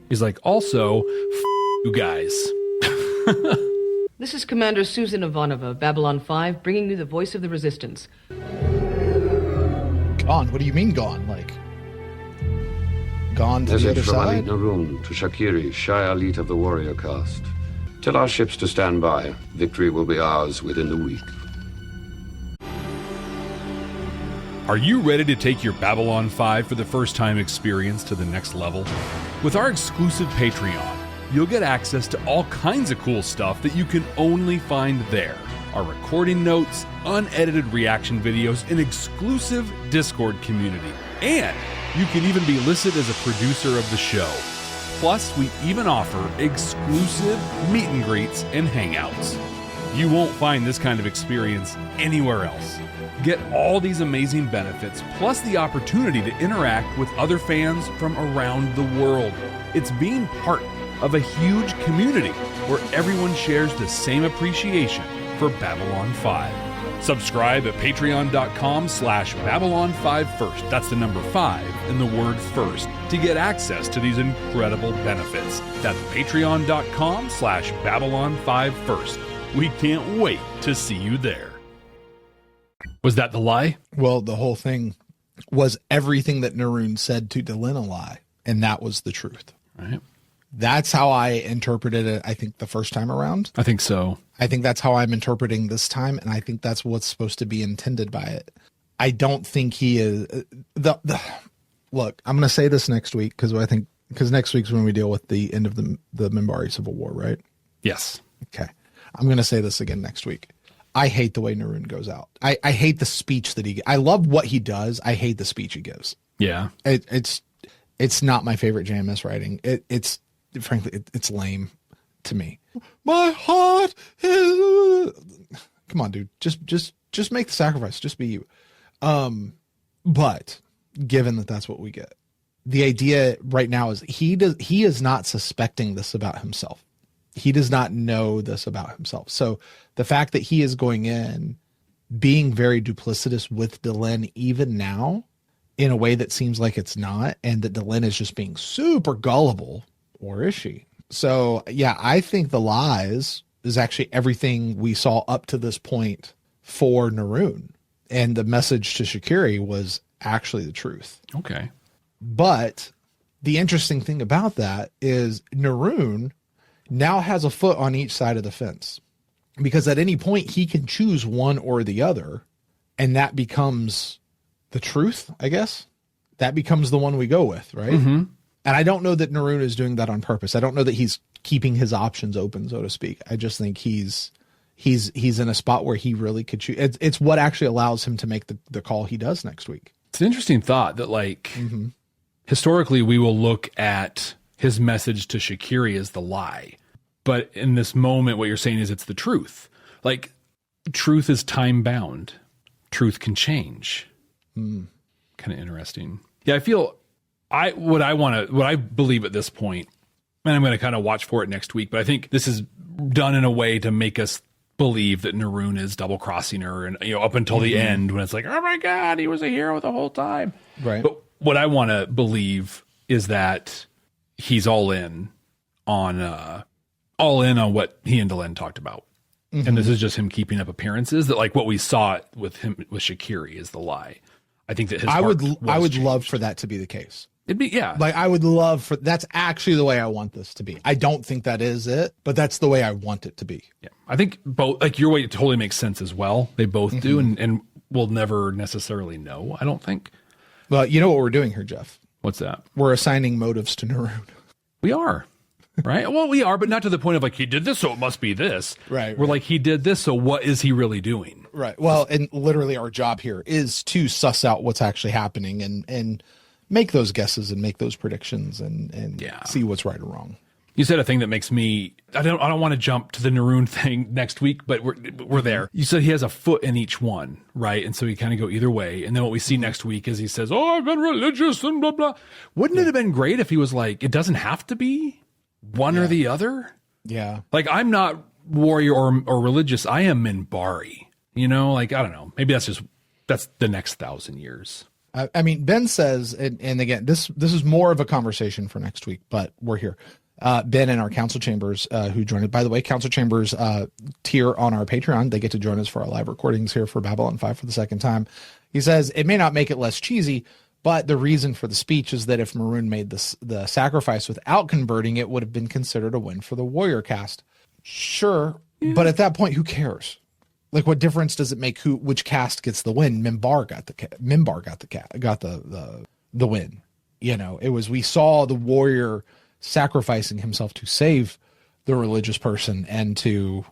He's like, also, you guys. This is Commander Susan Ivanova, Babylon 5, bringing you the voice of the resistance. Gone? What do you mean gone? Like, gone to the Message other from side? Ali Narun to Shakiri, Shai Elite of the Warrior Caste. Tell our ships to stand by. Victory will be ours within the week. Are you ready to take your Babylon 5 for the first time experience to the next level? With our exclusive Patreon, you'll get access to all kinds of cool stuff that you can only find there. Our recording notes, unedited reaction videos, an exclusive Discord community. And you can even be listed as a producer of the show. Plus, we even offer exclusive meet and greets and hangouts. You won't find this kind of experience anywhere else. Get all these amazing benefits, plus the opportunity to interact with other fans from around the world. It's being part of a huge community where everyone shares the same appreciation for Babylon 5. Subscribe at patreon.com/Babylon5First. That's the number 5 and the word first to get access to these incredible benefits. That's patreon.com/Babylon5First. We can't wait to see you there. Was that the lie? Well, the whole thing was everything that Narun said to Delenn a lie, and that was the truth. Right. That's how I interpreted it, I think, the first time around. I think so. I think that's how I'm interpreting this time, and I think that's what's supposed to be intended by it. I don't think he is look, I'm going to say this next week because next week's when we deal with the end of the Minbari Civil War, right? Yes. Okay. I'm going to say this again next week. I hate the way Narun goes out. I hate the speech that I love what he does. I hate the speech he gives. Yeah. It's not my favorite JMS writing. It's frankly, it's lame to me. My heart is... Come on, dude. Just make the sacrifice. Just be you. But given that that's what we get, the idea right now is he is not suspecting this about himself. He does not know this about himself. So the fact that he is going in, being very duplicitous with Delenn even now in a way that seems like it's not, and that Delenn is just being super gullible, or is she? So yeah, I think the lies is actually everything we saw up to this point for Narun. And the message to Shakiri was actually the truth. Okay. But the interesting thing about that is Narun now has a foot on each side of the fence, because at any point he can choose one or the other, and that becomes the truth, I guess. That becomes the one we go with, right? Mm-hmm. And I don't know that Narun is doing that on purpose. I don't know that he's keeping his options open, so to speak. I just think he's in a spot where he really could choose. It's what actually allows him to make the call he does next week. It's an interesting thought that, historically, we will look at his message to Shakiri as the lie. But in this moment, what you're saying is it's the truth. Like, truth is time bound. Truth can change. Kind of interesting. Yeah, I feel what I believe at this point And I'm going to kind of watch for it next week. But I think this is done in a way to make us believe that Neroon is double crossing her, and up until the end when it's like, oh my God, he was a hero the whole time. Right. But what I want to believe is that he's all in on what he and Delenn talked about. Mm-hmm. And this is just him keeping up appearances, that like what we saw with him with Shaqiri is the lie. I think that his I would changed. love for that to be the case. It'd be, yeah. Like I would love for, that's actually the way I want this to be. I don't think that is it, but that's the way I want it to be. Yeah. I think both, like your way totally makes sense as well. They both do. And we'll never necessarily know, I don't think. Well, you know what we're doing here, Jeff? What's that? We're assigning motives to Neroon. We are. Right? Well, we are, but not to the point of like, he did this, so it must be this. Right. We're like, he did this, so what is he really doing? Right. Well, and literally our job here is to suss out what's actually happening and make those guesses and make those predictions and see what's right or wrong. You said a thing that makes me, I don't want to jump to the Neroon thing next week, but we're there. You said he has a foot in each one, right? And so he kind of go either way. And then what we see next week is he says, oh, I've been religious and blah, blah. Wouldn't it have been great if he was like, it doesn't have to be one or the other? Yeah. Like, I'm not warrior or religious. I am Minbari. Like, I don't know. Maybe that's the next 1,000 years. I mean, Ben says, and again, this is more of a conversation for next week, but we're here. Ben and our council chambers who joined it. By the way, council chambers tier on our Patreon. They get to join us for our live recordings here for Babylon 5 for the second time. He says, it may not make it less cheesy, but the reason for the speech is that if Maroon made the sacrifice without converting, it would have been considered a win for the warrior caste. Sure, but at that point, who cares? Like, what difference does it make which caste gets the win? Minbar got the win. It was, we saw the warrior sacrificing himself to save the religious person and to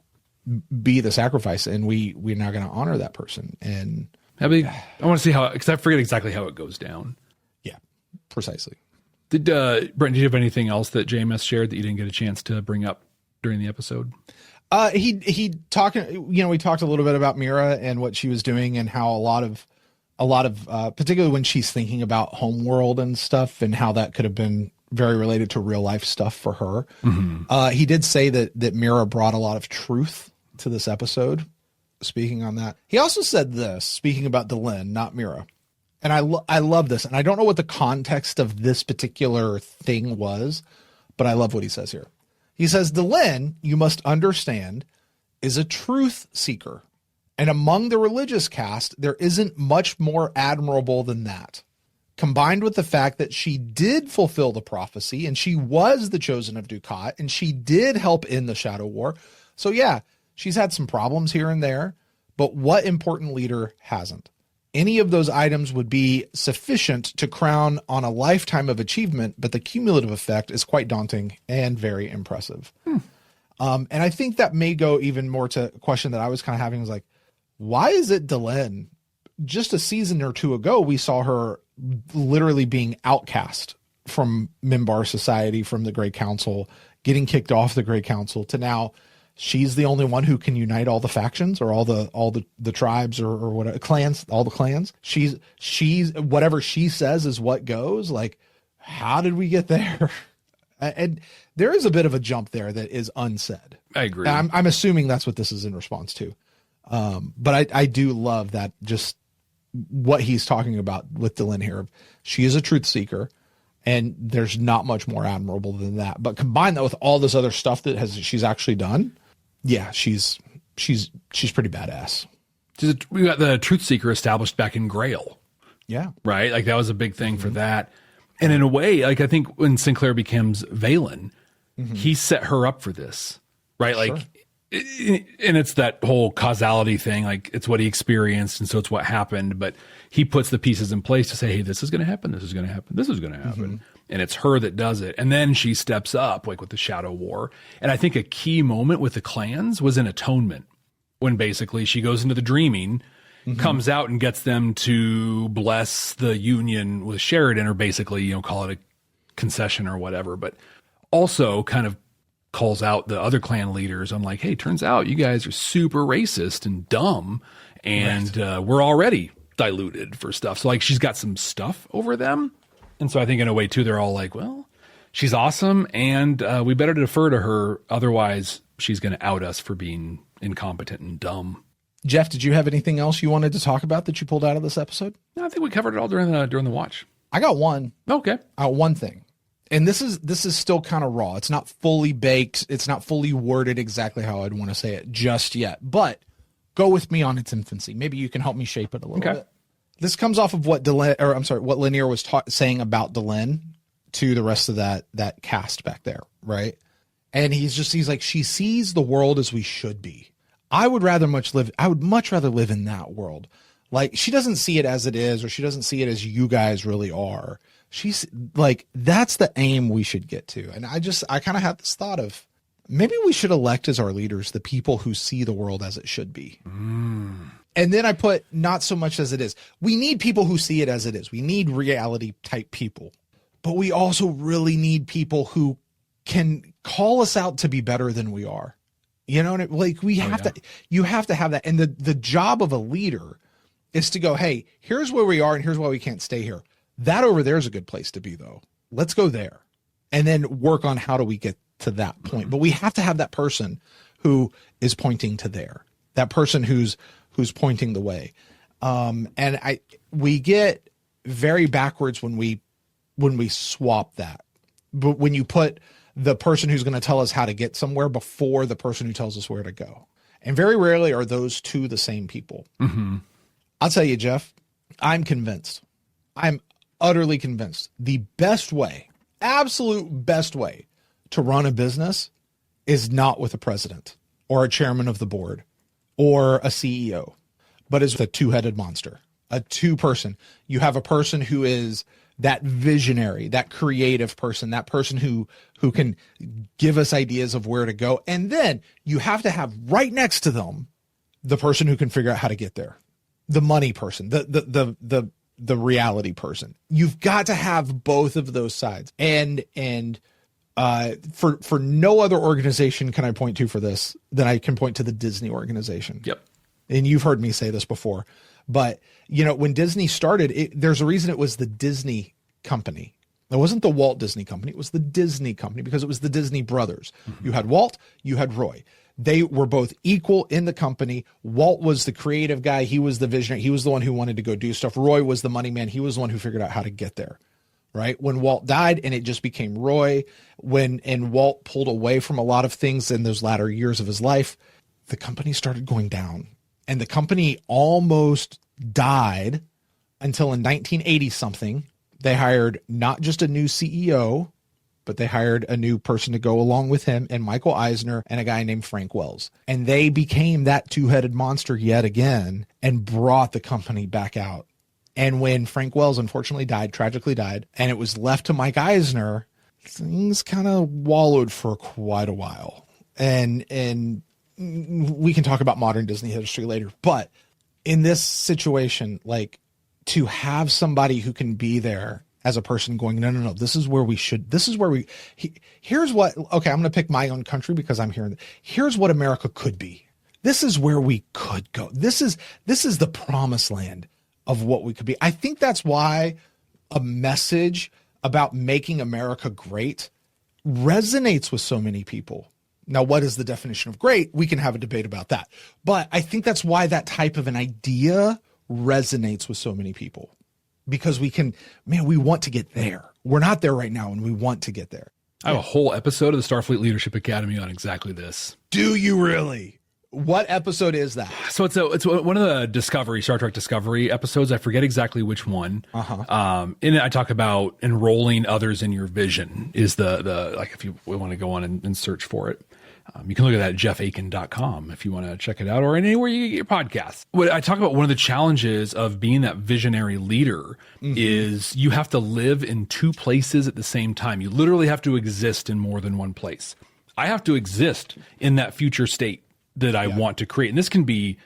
be the sacrifice, and we're not going to honor that person. And I want to see how, because I forget exactly how it goes down. Yeah, precisely. Brent, did you have anything else that JMS shared that you didn't get a chance to bring up during the episode? He talking, we talked a little bit about Mira and what she was doing and how a lot of particularly when she's thinking about Homeworld and stuff and how that could have been very related to real life stuff for her. Mm-hmm. He did say that Mira brought a lot of truth to this episode. Speaking on that, he also said this, speaking about Delenn, not Mira. And I love this. And I don't know what the context of this particular thing was, but I love what he says here. He says, Delenn, you must understand, is a truth seeker. And among the religious caste, there isn't much more admirable than that. Combined with the fact that she did fulfill the prophecy and she was the chosen of Dukat and she did help in the Shadow War. So yeah, she's had some problems here and there, but what important leader hasn't? Any of those items would be sufficient to crown on a lifetime of achievement, but the cumulative effect is quite daunting and very impressive. And I think that may go even more to a question that I was kind of having, was like, why is it Delenn? Just a season or two ago, we saw her literally being outcast from Minbar society, from the Great Council, getting kicked off the Great Council, to now she's the only one who can unite all the factions or all the tribes or whatever, clans, all the clans. She's whatever she says is what goes. Like, how did we get there? And there is a bit of a jump there that is unsaid. I agree. I'm assuming that's what this is in response to. But I do love that, just what he's talking about with Delenn here. She is a truth seeker, and there's not much more admirable than that. But combine that with all this other stuff that she's actually done. Yeah, she's pretty badass. We got the truth seeker established back in Grail. Yeah. Right? Like, that was a big thing for that. And in a way, like, I think when Sinclair becomes Valen, he set her up for this, right? Like, and it's that whole causality thing. Like, it's what he experienced, and so it's what happened. But he puts the pieces in place to say, hey, this is going to happen. This is going to happen. This is going to happen. And it's her that does it. And then she steps up, like with the Shadow War. And I think a key moment with the clans was in Atonement, when basically she goes into the Dreaming, comes out and gets them to bless the union with Sheridan, or basically, call it a concession or whatever. But also kind of calls out the other clan leaders on like, hey, turns out you guys are super racist and dumb, and we're already diluted for stuff. So like, she's got some stuff over them. And so I think in a way too, they're all like, well, She's awesome, and we better defer to her. Otherwise, she's going to out us for being incompetent and dumb. Jeff, did you have anything else you wanted to talk about that you pulled out of this episode? No, I think we covered it all during the watch. I got one. Okay. One thing. And this is still kind of raw. It's not fully baked. It's not fully worded exactly how I'd want to say it just yet. But go with me on its infancy. Maybe you can help me shape it a little bit. This comes off of what what Lanier was saying about Delenn to the rest of that cast back there, right? And he's like, she sees the world as we should be. I would much rather live in that world. Like, she doesn't see it as it is, or she doesn't see it as you guys really are. She's like, that's the aim we should get to. And I kind of had this thought of, maybe we should elect as our leaders the people who see the world as it should be. And then I put, not so much as it is. We need people who see it as it is. We need reality type people. But we also really need people who can call us out to be better than we are. You know, like you have to have that. And the job of a leader is to go, hey, here's where we are and here's why we can't stay here. That over there is a good place to be, though. Let's go there and then work on how do we get to that point. But we have to have that person who is pointing to there, that person who's pointing the way. And we get very backwards when we swap that. But when you put the person who's going to tell us how to get somewhere before the person who tells us where to go. And very rarely are those two the same people. Mm-hmm. I'll tell you, Jeff, I'm convinced. I'm utterly convinced. The best way, absolute best way to run a business is not with a president or a chairman of the board or a CEO, but is a two-headed monster, a two-person. You have a person who is that visionary, that creative person, that person who can give us ideas of where to go. And then you have to have right next to them the person who can figure out how to get there, the money person, the reality person. You've got to have both of those sides. And for no other organization can I point to for this than I can point to the Disney organization. Yep. And you've heard me say this before, but you know, when Disney started, there's a reason it was the Disney company. It wasn't the Walt Disney Company. It was the Disney Company because it was the Disney brothers. Mm-hmm. You had Walt, you had Roy. They were both equal in the company. Walt was the creative guy. He was the visionary. He was the one who wanted to go do stuff. Roy was the money man. He was the one who figured out how to get there, right? When Walt died and it just became Roy, and Walt pulled away from a lot of things in those latter years of his life, the company started going down. And the company almost died until in 1980 something, they hired not just a new CEO, but they hired a new person to go along with him, and Michael Eisner and a guy named Frank Wells. And they became that two-headed monster yet again and brought the company back out. And when Frank Wells unfortunately died, tragically died, and it was left to Mike Eisner, things kind of wallowed for quite a while. And we can talk about modern Disney history later, but in this situation, like, to have somebody who can be there as a person going, no, this is where we should, here's what, okay, I'm going to pick my own country because I'm here. Here's what America could be. This is where we could go. This is the promised land of what we could be. I think that's why a message about making America great resonates with so many people. Now, what is the definition of great? We can have a debate about that. But I think that's why that type of an idea resonates with so many people, because we want to get there. We're not there right now, and we want to get there. I have a whole episode of the Starfleet Leadership Academy on exactly this. Do you really? What episode is that? So it's one of the Star Trek Discovery episodes. I forget exactly which one. In it, I talk about enrolling others in your vision is the like, if you want to go on and search for it. You can look at that at jeffakin.com if you want to check it out, or anywhere you get your podcasts. What I talk about, one of the challenges of being that visionary leader is you have to live in two places at the same time. You literally have to exist in more than one place. I have to exist in that future state that I want to create. And this can be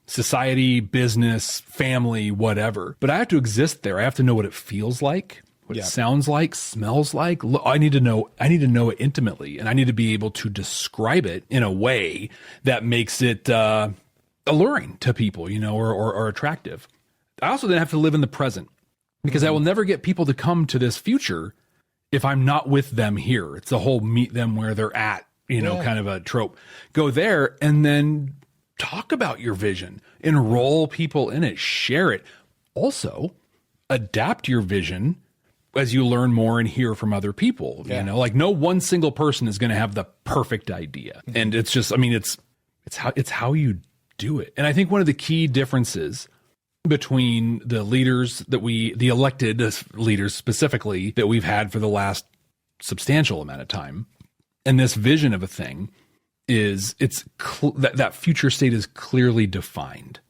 society, business, family, whatever. But I have to exist there. I have to know what it feels like, what it sounds like, smells like. I need to know it intimately, and I need to be able to describe it in a way that makes it alluring to people, or attractive. I also then have to live in the present, because I will never get people to come to this future if I'm not with them here. It's the whole meet them where they're at, kind of a trope. Go there and then talk about your vision, enroll people in it, share it. Also, adapt your vision as you learn more and hear from other people. Like no one single person is going to have the perfect idea. And it's just, it's how you do it. And I think one of the key differences between the leaders the elected leaders specifically that we've had for the last substantial amount of time, and this vision of a thing is that future state is clearly defined.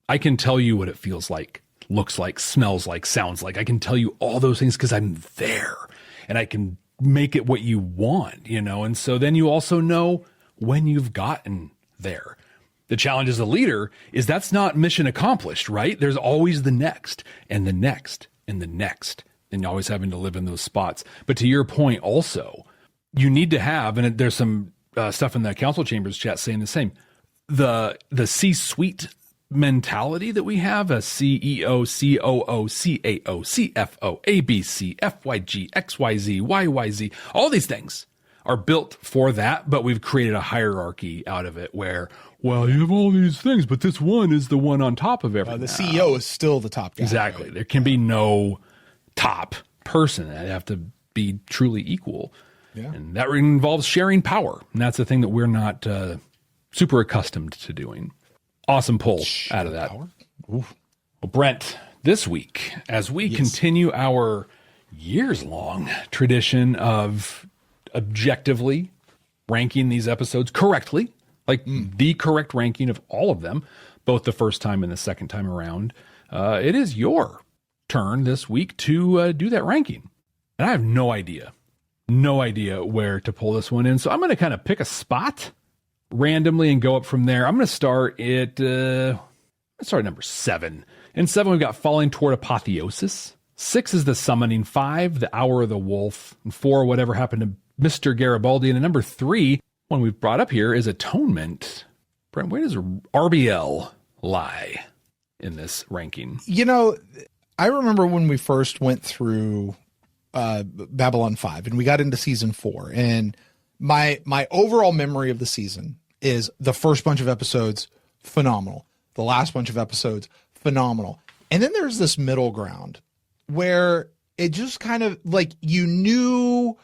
I can tell you what it feels like, looks like, smells like, sounds like. I can tell you all those things because I'm there and I can make it what you want, and so then you also know when you've gotten there. The challenge as a leader is that's not mission accomplished, right? There's always the next and the next and the next, and you're always having to live in those spots. But to your point also, you need to have, and there's some stuff in the council chambers chat saying the same, the C-suite mentality that we have, a CEO, COO, CAO, CFO, ABC, FYG, XYZ, YYZ, all these things are built for that, but we've created a hierarchy out of it where, well, you have all these things, but this one is the one on top of everything. The CEO is still the top guy. Exactly. Right? There can be no top person. They have to be truly equal. Yeah. And that involves sharing power. And that's the thing that we're not super accustomed to doing. Awesome pull out of that. Well, Brent, this week, as we continue our years-long tradition of objectively ranking these episodes correctly, like the correct ranking of all of them, both the first time and the second time around, it is your turn this week to do that ranking. And I have no idea where to pull this one in. So I'm going to kind of pick a spot randomly and go up from there. I'm going to start at number 7. In 7, we've got Falling Toward Apotheosis. 6 is The Summoning. 5, The Hour of the Wolf. And 4, Whatever Happened to Mr. Garibaldi. And number 3, one we've brought up here, is Atonement. Brent, where does RBL lie in this ranking? I remember when we first went through Babylon 5 and we got into season 4, and my overall memory of the season is the first bunch of episodes, phenomenal. The last bunch of episodes, phenomenal. And then there's this middle ground where it just kind of like you knew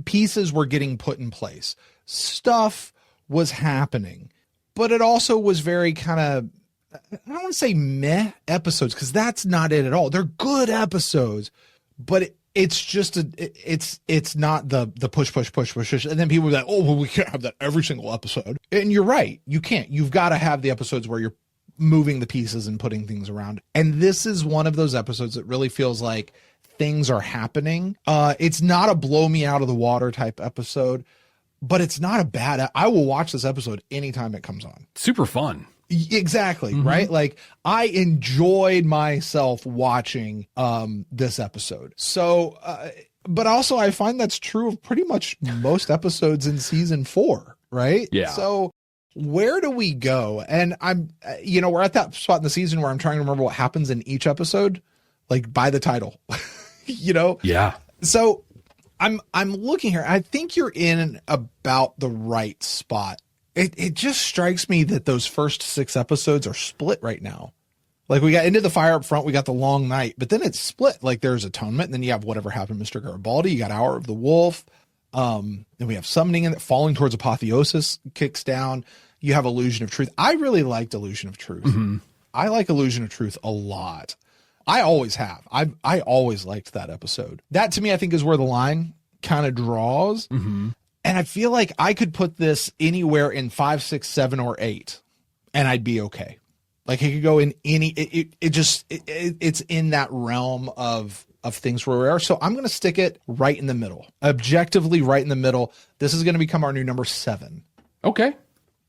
pieces were getting put in place. Stuff was happening, but it also was very kind of, I don't want to say meh episodes, because that's not it at all. They're good episodes, but it's just it's not the push. And then people are like, oh, well, we can't have that every single episode. And you're right. You can't. You've got to have the episodes where you're moving the pieces and putting things around. And this is one of those episodes that really feels like things are happening. It's not a blow me out of the water type episode, but it's not a bad. I will watch this episode anytime it comes on. Super fun. Exactly. Mm-hmm. Right. Like I enjoyed myself watching this episode. So, but also I find that's true of pretty much most episodes in season 4. Right. Yeah. So where do we go? And I'm, we're at that spot in the season where I'm trying to remember what happens in each episode, like by the title, Yeah. So I'm looking here. I think you're in about the right spot. It just strikes me that those first 6 episodes are split right now. Like we got Into the Fire up front, we got The Long Night, but then it's split. Like there's Atonement, and then you have Whatever Happened to Mr. Garibaldi, you got Hour of the Wolf, then we have Summoning, and Falling Towards Apotheosis kicks down. You have Illusion of Truth. I really liked Illusion of Truth. Mm-hmm. I like Illusion of Truth a lot. I always have. I always liked that episode. That to me, I think, is where the line kind of draws. Mm-hmm. And I feel like I could put this anywhere in 5, 6, 7, or 8, and I'd be okay. Like it could go in any. It's in that realm of things where we are. So I'm going to stick it right in the middle, objectively right in the middle. This is going to become our new number 7. Okay,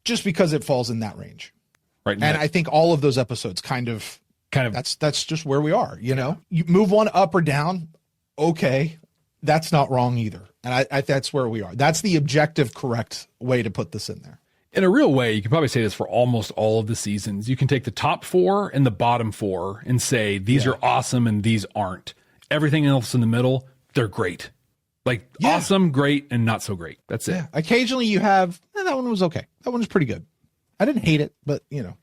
just because it falls in that range, right? And I think all of those episodes kind of that's just where we are. You move one up or down, okay. That's not wrong either. And I that's where we are. That's the objective correct way to put this in there. In a real way, you can probably say this for almost all of the seasons. You can take the top 4 and the bottom 4 and say, these are awesome and these aren't. Everything else in the middle, they're great. Like awesome, great, and not so great. That's it. Yeah. Occasionally you have, that one was okay. That one was pretty good. I didn't hate it, but you know.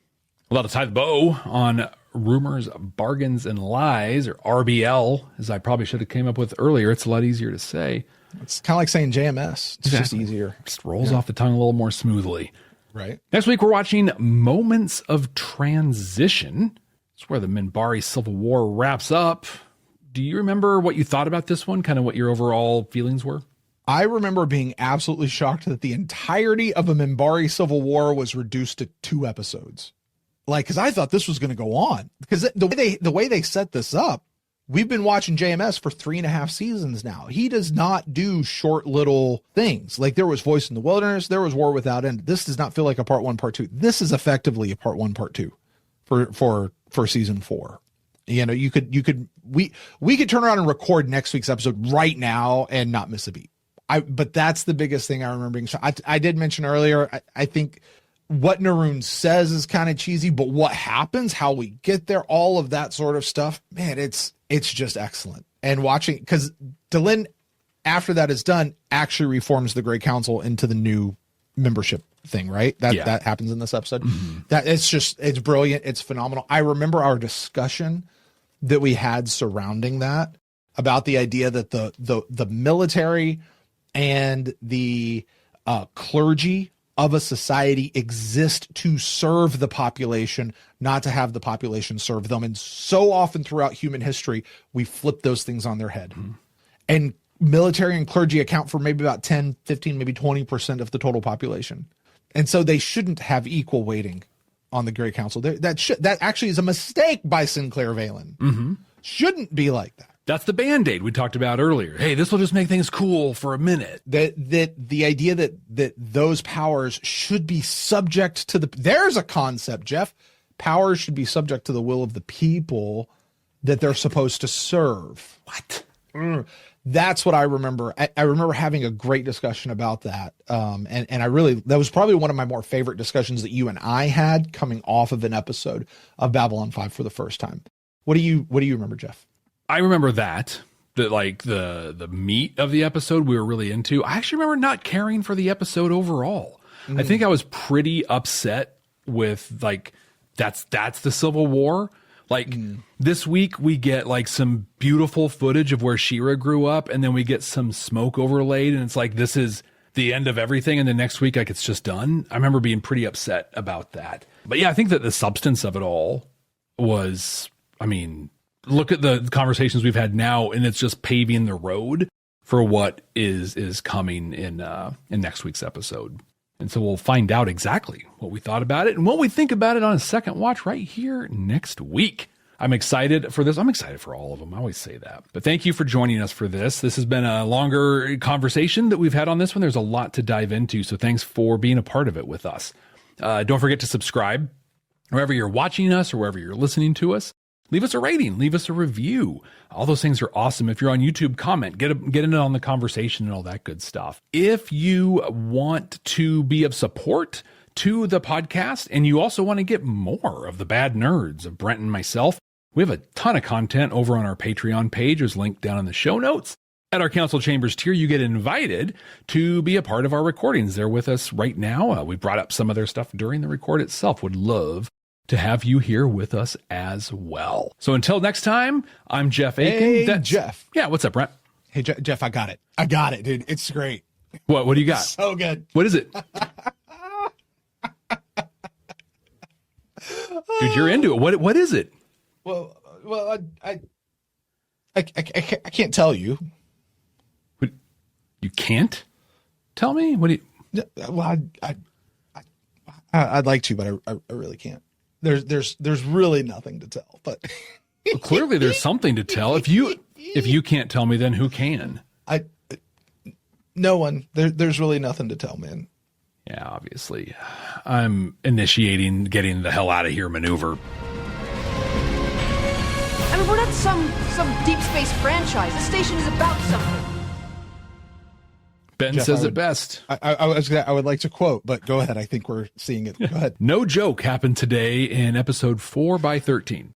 A lot to tie the bow on Rumors, Bargains, and Lies, or RBL, as I probably should have came up with earlier. It's a lot easier to say. It's kind of like saying JMS. It's just easier. Just rolls off the tongue a little more smoothly. Right. Next week, we're watching Moments of Transition. It's where the Minbari Civil War wraps up. Do you remember what you thought about this one? Kind of what your overall feelings were? I remember being absolutely shocked that the entirety of a Minbari Civil War was reduced to 2 episodes. Like, because I thought this was going to go on. Because the way they set this up, we've been watching JMS for 3.5 seasons now. He does not do short little things. Like there was Voice in the Wilderness, there was War Without End. This does not feel like a part 1, part 2. This is effectively a part 1, part 2 for season 4. You know, we could turn around and record next week's episode right now and not miss a beat. But that's the biggest thing I remember being. I did mention earlier, I think what Naroon says is kind of cheesy, but what happens, how we get there, all of that sort of stuff, man, it's just excellent. And watching, because Delenn, after that is done, actually reforms the Grey Council into the new membership thing, right? That happens in this episode. Mm-hmm. It's brilliant. It's phenomenal. I remember our discussion that we had surrounding that about the idea that the military and the clergy of a society exist to serve the population, not to have the population serve them. And so often throughout human history, we flip those things on their head. Mm-hmm. And military and clergy account for maybe about 10, 15, maybe 20% of the total population. And so they shouldn't have equal weighting on the Grey Council. That actually is a mistake by Sinclair Valen. Mm-hmm. Shouldn't be like that. That's the Band-Aid we talked about earlier. Hey, this will just make things cool for a minute. That the idea that those powers should be subject to there's a concept, Jeff. Powers should be subject to the will of the people that they're supposed to serve. What? That's what I remember. I remember having a great discussion about that. And that was probably one of my more favorite discussions that you and I had coming off of an episode of Babylon 5 for the first time. What do you remember, Jeff? I remember that like the meat of the episode we were really into. I actually remember not caring for the episode overall. I think I was pretty upset with like, that's the Civil War. Like this week we get like some beautiful footage of where She-Ra grew up, and then we get some smoke overlaid, and it's like, this is the end of everything. And the next week, like, it's just done. I remember being pretty upset about that. But yeah, I think that the substance of it all was, I mean, look at the conversations we've had now, and it's just paving the road for what is coming in next week's episode. And so we'll find out exactly what we thought about it and what we think about it on a second watch right here next week. I'm excited for this. I'm excited for all of them. I always say that. But thank you for joining us for this. This has been a longer conversation that we've had on this one. There's a lot to dive into. So thanks for being a part of it with us. Don't forget to subscribe wherever you're watching us or wherever you're listening to us. Leave us a rating, leave us a review. All those things are awesome. If you're on YouTube, comment, get in on the conversation and all that good stuff. If you want to be of support to the podcast and you also want to get more of the bad nerds of Brent and myself, we have a ton of content over on our Patreon page. There's a link down in the show notes. At our Council Chambers tier, you get invited to be a part of our recordings. They're with us right now. We brought up some of their stuff during the record itself. Would love to have you here with us as well. So until next time, I'm Jeff Akin. Hey, Jeff. Yeah, what's up, Brent? Hey, Jeff, I got it. I got it, dude. It's great. What do you got? So good. What is it? Dude, you're into it. What is it? Well, I can't tell you. What, you can't tell me? What do you? Well, I'd like to, but I really can't. There's really nothing to tell. But well, clearly, there's something to tell. If you can't tell me, then who can? No one. There's really nothing to tell, man. Yeah, obviously. I'm initiating getting the hell out of here maneuver. I mean, we're not some deep space franchise. The station is about something. Ben Jeff, says it best. I would like to quote, but go ahead. I think we're seeing it. Go ahead. No joke happened today in episode 4x13.